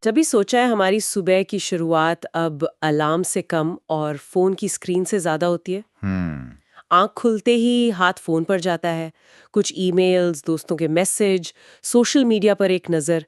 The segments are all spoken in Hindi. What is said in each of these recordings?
तभी सोचा है हमारी सुबह की शुरुआत अब अलार्म से कम और फोन की स्क्रीन से ज्यादा होती है। हम्म। आंख खुलते ही हाथ फोन पर जाता है। कुछ ईमेल्स, दोस्तों के मैसेज, सोशल मीडिया पर एक नजर।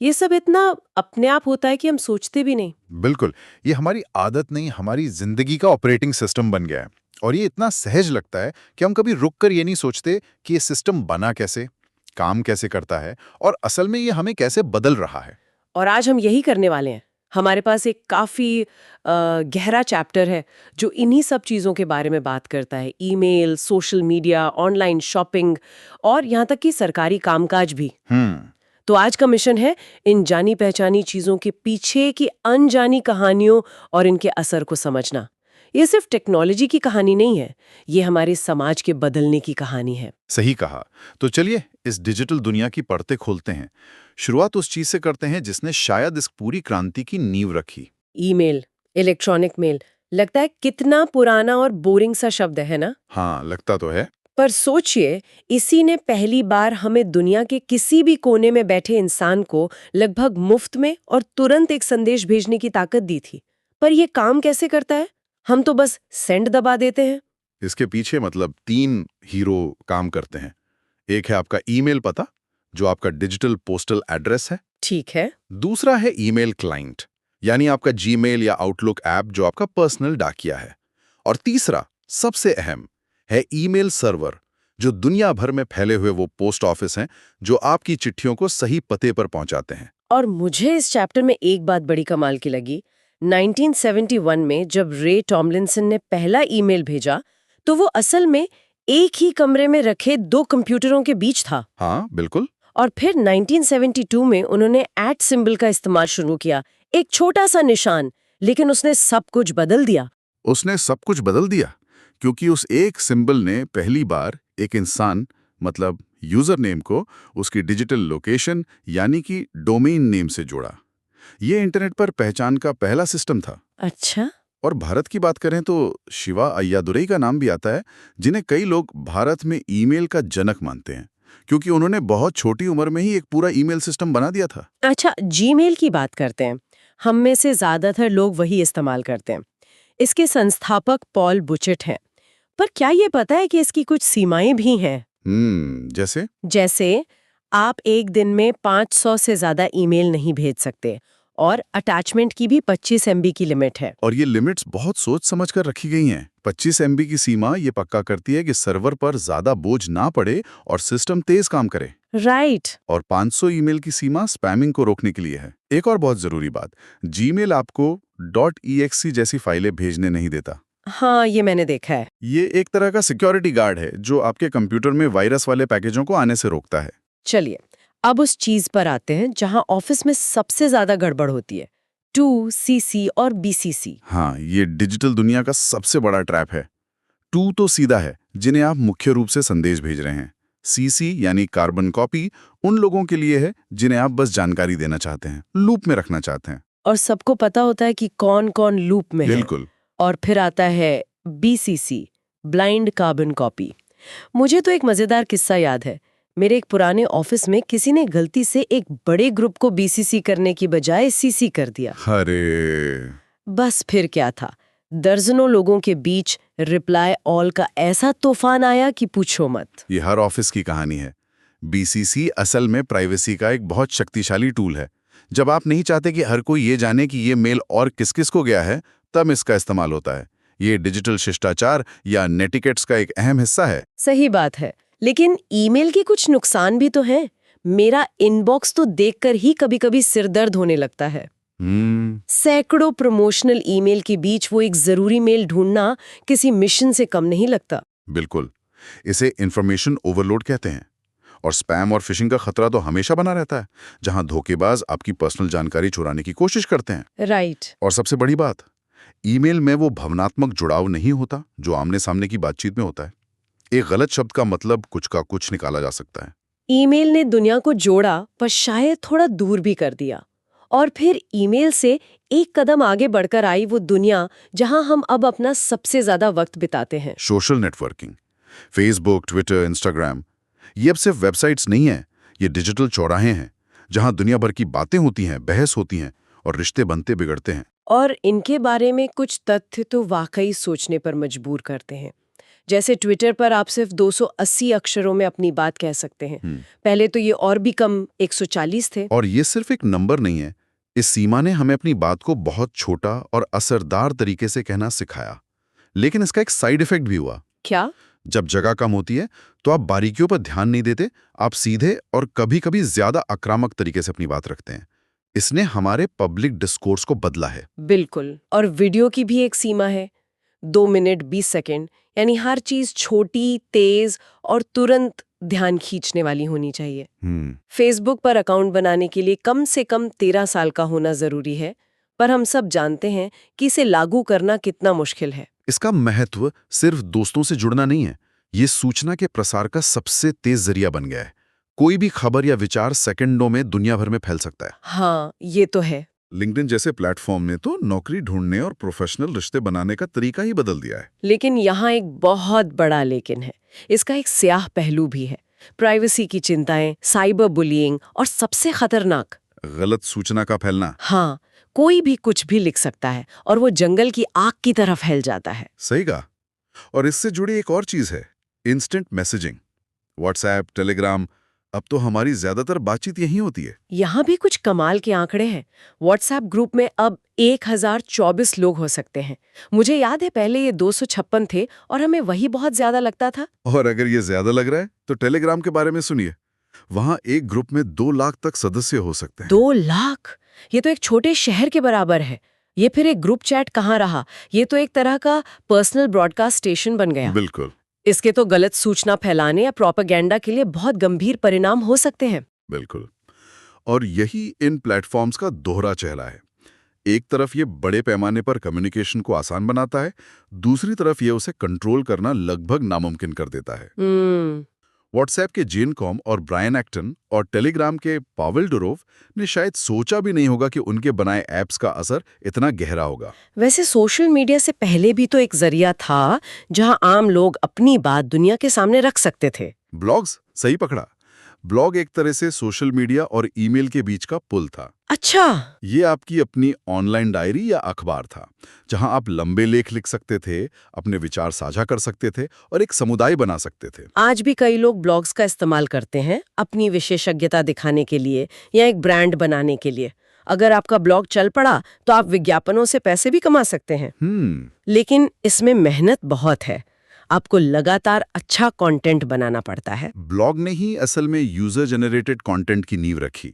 ये सब इतना अपने आप होता है कि हम सोचते भी नहीं। बिल्कुल। ये हमारी आदत नहीं, हमारी जिंदगी का ऑपरेटिंग सिस्टम बन गया है। और ये इतना सहज लगता है कि हम कभी रुक कर ये नहीं सोचते कि ये सिस्टम बना कैसे, काम कैसे करता है और असल में ये हमें कैसे बदल रहा है। और आज हम यही करने वाले हैं। हमारे पास एक काफी गहरा चैप्टर है जो इन्हीं सब चीजों के बारे में बात करता है। Email, social media, online shopping और यहाँ तक कि सरकारी कामकाज भी। हम्म। तो आज का मिशन है इन जानी पहचानी चीजों के पीछे की अनजानी कहानियों और इनके असर को समझना। ये सिर्फ टेक्नोलॉजी की कहानी नहीं है, ये हमारे समाज के बदलने की कहानी है। सही कहा। तो चलिए इस डिजिटल दुनिया की परतें खोलते हैं। शुरुआत उस चीज से करते हैं जिसने शायद इस पूरी क्रांति की नींव रखी। ईमेल, इलेक्ट्रॉनिक मेल, लगता है कितना पुराना और बोरिंग सा शब्द है ना? हाँ, लगता तो है। पर सोचिए, इसी ने पहली बार हमें दुनिया के किसी भी कोने में बैठे इंसान को लगभग मुफ्त में और तुरंत एक संदेश भेजने की ताकत दी थी। पर यह काम कैसे करता है? हम तो बस सेंड दबा देते हैं। इसके पीछे मतलब 3 हीरो काम करते हैं। एक है आपका ईमेल पता, जो आपका डिजिटल पोस्टल एड्रेस है। ठीक है। दूसरा है ईमेल क्लाइंट, यानी आपका जीमेल या आउटलुक ऐप जो आपका पर्सनल डाकिया है। और तीसरा, सबसे अहम, है ईमेल सर्वर, जो दुनिया भर में फैले हुए वो पोस्ट ऑफिस हैं जो आपकी चिट्ठियों को सही पते पर पहुंचाते हैं। और मुझे इस चैप्टर में एक बात बड़ी कमाल की लगी। 1971 में जब रे टॉमलिंसन ने पहला ईमेल भेजा, तो वो असल में एक ही कमरे में रखे 2 कंप्यूटरों के बीच था। हाँ, बिल्कुल। और फिर 1972 में उन्होंने एट सिंबल का इस्तेमाल शुरू किया। एक छोटा सा निशान, लेकिन उसने सब कुछ बदल दिया। उसने सब कुछ बदल दिया, क्योंकि उस एक सिंबल ने पहली बार एक इंसान मतलब यूजर नेम को उसकी डिजिटल लोकेशन यानी कि डोमेन नेम से जोड़ा। ये इंटरनेट पर पहचान का पहला सिस्टम था। अच्छा। और भारत की बात करें तो शिवा अय्यादुरई का नाम भी आता है, जिन्हें कई लोग भारत में ईमेल का जनक मानते हैं, क्योंकि उन्होंने बहुत छोटी उम्र में ही एक पूरा ईमेल सिस्टम बना दिया था। अच्छा, जीमेल की बात करते हैं। हम में से ज्यादातर लोग वही इस्तेमाल करते हैं। इसके संस्थापक पॉल बुचेट हैं। पर क्या ये पता है कि इसकी कुछ सीमाएं भी हैं? जैसे? जैसे आप एक दिन में 500 से ज्यादा ईमेल नहीं भेज सकते और अटैचमेंट की भी 25 MB की लिमिट है। और ये लिमिट्स बहुत सोच समझ कर रखी गई हैं। 25 MB की सीमा ये पक्का करती है कि सर्वर पर ज्यादा बोझ ना पड़े और सिस्टम तेज काम करे। राइट। और 500 ईमेल की सीमा स्पैमिंग को रोकने के लिए है। एक और बहुत जरूरी बात, जीमेल आपको .exe जैसी फाइलें भेजने नहीं देता। हाँ, ये मैंने देखा है। ये एक तरह का सिक्योरिटी गार्ड है जो आपके कंप्यूटर में वायरस वाले पैकेजों को आने से रोकता है। चलिए, अब उस चीज पर आते हैं जहां ऑफिस में सबसे ज्यादा गड़बड़ होती है। 2CC और BCC। हाँ, ये डिजिटल दुनिया का सबसे बड़ा ट्रैप है। 2 तो सीधा है, जिन्हें आप मुख्य रूप से संदेश भेज रहे हैं। CC यानी कार्बन कॉपी उन लोगों के लिए है जिन्हें आप बस जानकारी देना चाहते हैं, लूप में रखना चाहते हैं। और सबको पता होता है कि कौन कौन लूप में है। बिल्कुल। और फिर आता है BCC, ब्लाइंड कार्बन कॉपी। मुझे तो एक मजेदार किस्सा याद है। मेरे एक पुराने ऑफिस में किसी ने गलती से एक बड़े ग्रुप को BCC करने की बजाय CC कर दिया। अरे! बस फिर क्या था, दर्जनों लोगों के बीच रिप्लाई ऑल का ऐसा तूफान आया कि पूछो मत। ये हर ऑफिस की कहानी है। BCC असल में प्राइवेसी का एक बहुत शक्तिशाली टूल है। जब आप नहीं चाहते कि हर कोई ये जाने कि ये मेल और किस-किस को गया है, तब इसका इस्तेमाल होता है। ये डिजिटल शिष्टाचार या नेटिकेट्स का एक अहम हिस्सा है। सही बात है, लेकिन ईमेल के कुछ नुकसान भी तो हैं। मेरा इनबॉक्स तो देखकर ही कभी-कभी सिर दर्द होने लगता है। सैकड़ों प्रमोशनल ईमेल के बीच वो एक जरूरी मेल ढूंढना किसी मिशन से कम नहीं लगता। बिल्कुल। इसे इंफॉर्मेशन ओवरलोड कहते हैं। और स्पैम और फिशिंग का खतरा तो हमेशा बना रहता है, जहां धोखेबाज आपकी पर्सनल जानकारी चुराने की कोशिश करते हैं। राइट। और सबसे बड़ी बात, ईमेल में वो भावनात्मक जुड़ाव नहीं होता जो आमने सामने की बातचीत में होता है। एक गलत शब्द का मतलब कुछ का कुछ निकाला जा सकता है। ईमेल ने दुनिया को जोड़ा, पर शायद थोड़ा दूर भी कर दिया। और फिर ईमेल से एक कदम आगे बढ़कर आई वो दुनिया जहां हम अब अपना सबसे ज्यादा वक्त बिताते हैं। Social networking, Facebook, Twitter, Instagram, ये अब सिर्फ वेबसाइट्स नहीं है, ये डिजिटल चौराहे हैं जहां दुनिया भर की बातें होती हैं, बहस होती हैं और रिश्ते बनते बिगड़ते हैं। और इनके बारे में कुछ तथ्य तो वाकई सोचने पर मजबूर करते हैं। जैसे ट्विटर पर आप सिर्फ 280 अक्षरों में अपनी बात कह सकते हैं। पहले तो ये और भी कम 140 थे। और ये सिर्फ एक नंबर नहीं है, इस सीमा ने हमें अपनी बात को बहुत छोटा और असरदार तरीके से कहना सिखाया। लेकिन इसका एक साइड इफेक्ट भी हुआ। क्या? जब जगह कम होती है तो आप बारीकियों पर ध्यान नहीं देते, आप सीधे और कभी-कभी ज्यादा आक्रामक तरीके से अपनी बात रखते हैं। इसने हमारे पब्लिक डिस्कोर्स को बदला है। बिल्कुल। और वीडियो की भी एक सीमा है, 2 मिनट 20 सेकंड, यानी हर चीज छोटी, तेज और तुरंत ध्यान खींचने वाली होनी चाहिए। फेसबुक पर अकाउंट बनाने के लिए कम से कम 13 साल का होना जरूरी है, पर हम सब जानते हैं कि इसे लागू करना कितना मुश्किल है। इसका महत्व सिर्फ दोस्तों से जुड़ना नहीं है, ये सूचना के प्रसार का सबसे तेज जरिया बन गया है। कोई भी खबर या विचार सेकंडों में दुनिया भर में फैल सकता है। हाँ, ये तो है। लिंक्डइन जैसे प्लेटफॉर्म ने तो नौकरी ढूंढने और प्रोफेशनल रिश्ते बनाने का तरीका ही बदल दिया है। लेकिन यहाँ एक बहुत बड़ा लेकिन है। इसका एक स्याह पहलू भी है। प्राइवेसी की चिंताएं, साइबर बुलिंग और सबसे खतरनाक, गलत सूचना का फैलना। हाँ, कोई भी कुछ भी लिख सकता है और वो जंगल की आग की तरह फैल जाता है। सही कहा। और इससे जुड़ी एक और चीज है, इंस्टेंट मैसेजिंग। व्हाट्सएप, टेलीग्राम, अब तो हमारी ज्यादातर बातचीत यही होती है। यहाँ भी कुछ कमाल के आंकड़े हैं। व्हाट्सएप ग्रुप में अब 1024 लोग हो सकते हैं। मुझे याद है पहले ये 256 थे और हमें वही बहुत ज्यादा लगता था। और अगर ये ज्यादा लग रहा है तो टेलीग्राम के बारे में सुनिए। वहां एक ग्रुप में 2 लाख तक सदस्य हो सकते हैं। 2 लाख? ये तो एक छोटे शहर के बराबर है। ये फिर एक ग्रुप चैट कहाँ रहा? ये तो एक तरह का पर्सनल ब्रॉडकास्ट स्टेशन बन गया। बिल्कुल। इसके तो गलत सूचना फैलाने या प्रोपेगेंडा के लिए बहुत गंभीर परिणाम हो सकते हैं। बिल्कुल। और यही इन प्लेटफॉर्म्स का दोहरा चेहरा है। एक तरफ ये बड़े पैमाने पर कम्युनिकेशन को आसान बनाता है, दूसरी तरफ ये उसे कंट्रोल करना लगभग नामुमकिन कर देता है। व्हाट्सएप के जेन कॉम और ब्रायन एक्टन और टेलीग्राम के पावेल डुरोव ने शायद सोचा भी नहीं होगा कि उनके बनाए ऐप्स का असर इतना गहरा होगा। वैसे सोशल मीडिया से पहले भी तो एक जरिया था जहां आम लोग अपनी बात दुनिया के सामने रख सकते थे। ब्लॉग्स, सही पकड़ा। ब्लॉग एक तरह से सोशल मीडिया और ईमेल के बीच का पुल था। अच्छा। ये आपकी अपनी ऑनलाइन डायरी या अखबार था, जहां आप लंबे लेख लिख सकते थे, अपने विचार साझा कर सकते थे और एक समुदाय बना सकते थे। आज भी कई लोग ब्लॉग्स का इस्तेमाल करते हैं अपनी विशेषज्ञता दिखाने के लिए या एक ब्रांड बनाने के लिए। अगर आपका ब्लॉग चल पड़ा तो आप विज्ञापनों से पैसे भी कमा सकते हैं। लेकिन इसमें मेहनत बहुत है। आपको लगातार अच्छा कंटेंट बनाना पड़ता है। ब्लॉग ने ही असल में यूजर जनरेटेड कंटेंट की नींव रखी।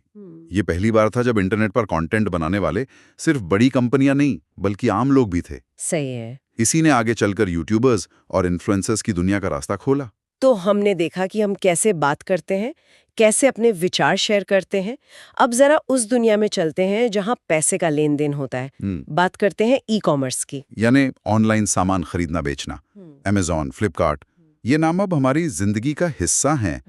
ये पहली बार था जब इंटरनेट पर कंटेंट बनाने वाले सिर्फ बड़ी कंपनियां नहीं बल्कि आम लोग भी थे। सही है। इसी ने आगे चलकर यूट्यूबर्स और इन्फ्लुएंसर्स की दुनिया का रास्ता खोला। तो हमने देखा कि हम कैसे बात करते हैं, कैसे अपने विचार शेयर करते हैं। अब जरा उस दुनिया में चलते हैं जहां पैसे का लेन देन होता है। बात करते हैं ई कॉमर्स की, यानी ऑनलाइन सामान खरीदना बेचना। अमेजॉन, फ्लिपकार्ट, ये नाम अब हमारी जिंदगी का हिस्सा हैं।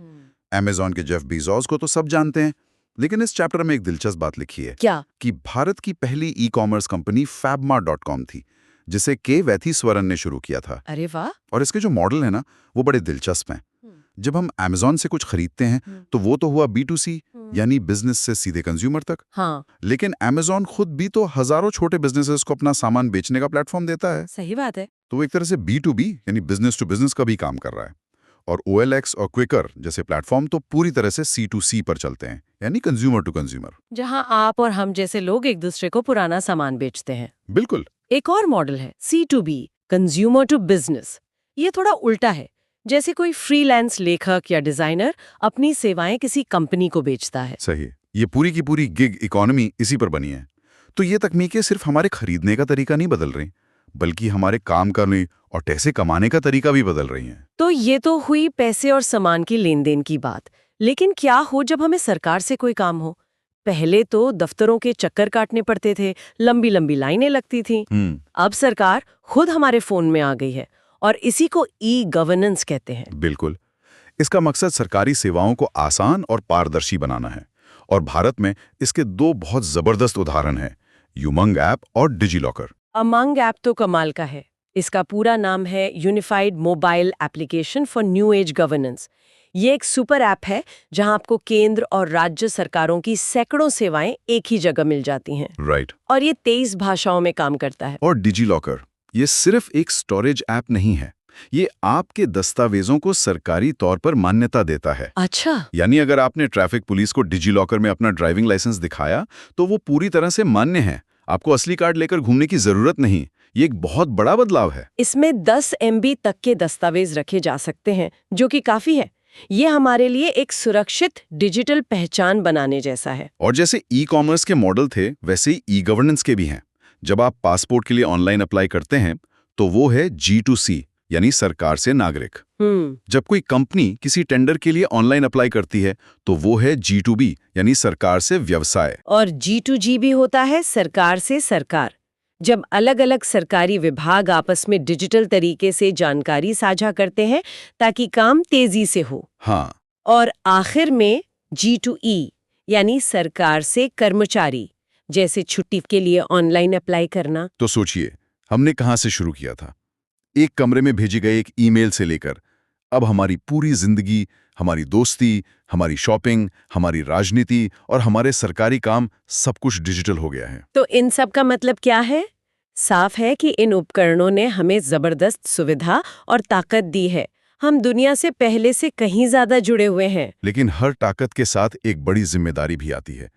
अमेजॉन के जेफ बेजोस को तो सब जानते हैं, लेकिन इस चैप्टर में एक दिलचस्प बात लिखी है। क्या? कि भारत की पहली ई कॉमर्स कंपनी fabmart.com थी, जिसे के वैथीस्वरन ने शुरू किया था। अरे वाह! और इसके जो मॉडल है ना, वो बड़े दिलचस्प हैं। जब हम अमेजॉन से कुछ खरीदते हैं तो वो तो हुआ B2C, यानी बिजनेस से सीधे कंज्यूमर तक। हाँ। लेकिन अमेजॉन खुद भी तो हजारों छोटे बिजनेसेस को अपना सामान बेचने का प्लेटफॉर्म देता है। सही बात है। तो वो एक तरह से B2B यानी बिजनेस टू बिजनेस का भी काम कर रहा है। और OLX और क्विकर जैसे प्लेटफॉर्म तो पूरी तरह से C2C पर चलते हैं, यानी कंज्यूमर टू कंज्यूमर, जहां आप और हम जैसे लोग एक दूसरे को पुराना सामान बेचते हैं। बिल्कुल। एक और मॉडल है C2B, कंज्यूमर टू बिजनेस। ये थोड़ा उल्टा है, जैसे कोई फ्रीलांस लेखक या डिजाइनर अपनी सेवाएं किसी कंपनी को बेचता है। सही। ये पूरी की पूरी गिग इकोनॉमी इसी पर बनी है। तो ये तकनीकें सिर्फ हमारे खरीदने का तरीका नहीं बदल रही, बल्कि हमारे काम करने और पैसे कमाने का तरीका भी बदल रही हैं। तो ये तो हुई पैसे और सामान की लेन देन की बात। लेकिन क्या हो जब हमें सरकार से कोई काम हो? पहले तो दफ्तरों के चक्कर काटने पड़ते थे, लंबी लंबी लाइनें लगती थीं। अब सरकार खुद हमारे फोन में आ गई है और इसी को ई गवर्नेंस कहते हैं। बिल्कुल। इसका मकसद सरकारी सेवाओं को आसान और पारदर्शी बनाना है। और भारत में इसके 2 बहुत जबरदस्त उदाहरण हैं, उमंग ऐप और डिजिलॉकर। उमंग ऐप तो कमाल का है। इसका पूरा नाम है unified mobile application for new age governance. ये एक सुपर ऐप है जहां आपको केंद्र और राज्य सरकारों की सैकड़ों सेवाएं एक ही जगह मिल जाती हैं। राइट। और ये 23 भाषाओं में काम करता है। और डिजीलॉकर, ये सिर्फ एक स्टोरेज ऐप नहीं है, ये आपके दस्तावेजों को सरकारी तौर पर मान्यता देता है। अच्छा। यानी अगर आपने ट्रैफिक पुलिस को डिजीलॉकर में अपना ड्राइविंग लाइसेंस दिखाया तो वो पूरी तरह से मान्य है, आपको असली कार्ड लेकर घूमने की जरूरत नहीं। ये एक बहुत बड़ा बदलाव है। इसमें 10 MB तक के दस्तावेज रखे जा सकते हैं, जो कि काफी है। ये हमारे लिए एक सुरक्षित डिजिटल पहचान बनाने जैसा है। और जैसे ई कॉमर्स के मॉडल थे, वैसे ही ई गवर्नेंस के भी हैं। जब आप पासपोर्ट के लिए ऑनलाइन अप्लाई करते हैं तो वो है G2C, यानी सरकार से नागरिक। जब कोई कंपनी किसी टेंडर के लिए ऑनलाइन अप्लाई करती है तो वो है G2B, यानी सरकार से व्यवसाय। और G2G भी होता है सरकार से सरकार। जब अलग अलग सरकारी विभाग आपस में डिजिटल तरीके से जानकारी साझा करते हैं ताकि काम तेजी से हो। हाँ। और आखिर में G2E, यानी सरकार से कर्मचारी, जैसे छुट्टी के लिए ऑनलाइन अप्लाई करना। तो सोचिए, हमने कहाँ से शुरू किया था? एक कमरे में भेजी गई एक ईमेल से लेकर अब हमारी पूरी जिंदगी, हमारी दोस्ती, हमारी शॉपिंग, हमारी राजनीति और हमारे सरकारी काम, सब कुछ डिजिटल हो गया है। तो इन सब का मतलब क्या है? साफ है कि इन उपकरणों ने हमें जबरदस्त सुविधा और ताकत दी है। हम दुनिया से पहले से कहीं ज्यादा जुड़े हुए हैं। लेकिन हर ताकत के साथ एक बड़ी जिम्मेदारी भी आती है।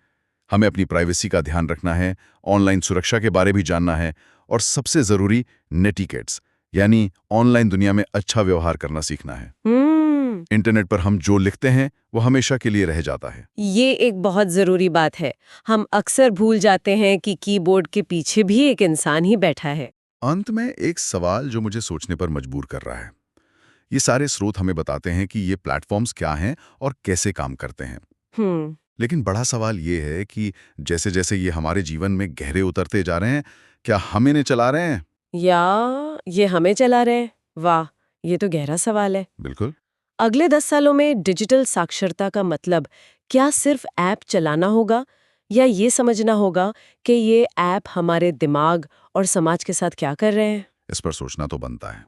हमें अपनी प्राइवेसी का ध्यान रखना है, ऑनलाइन सुरक्षा के बारे भी जानना है और सबसे जरूरी नेटिकेट्स, यानी ऑनलाइन दुनिया में अच्छा व्यवहार करना सीखना है। इंटरनेट पर हम जो लिखते हैं वो हमेशा के लिए रह जाता है। ये एक बहुत जरूरी बात है। हम अक्सर भूल जाते हैं कि कीबोर्ड के पीछे भी एक इंसान ही बैठा है। अंत में एक सवाल जो मुझे सोचने पर मजबूर कर रहा है। ये सारे स्रोत हमें बताते हैं कि ये प्लेटफॉर्म्स क्या हैं और कैसे काम करते हैं। लेकिन बड़ा सवाल ये है कि जैसे जैसे ये हमारे जीवन में गहरे उतरते जा रहे हैं, क्या हम इन्हें चला रहे हैं या ये हमें चला रहे हैं? वाह, ये तो गहरा सवाल है। बिल्कुल। अगले 10 सालों में डिजिटल साक्षरता का मतलब क्या सिर्फ ऐप चलाना होगा, या ये समझना होगा कि ये ऐप हमारे दिमाग और समाज के साथ क्या कर रहे हैं? इस पर सोचना तो बनता है।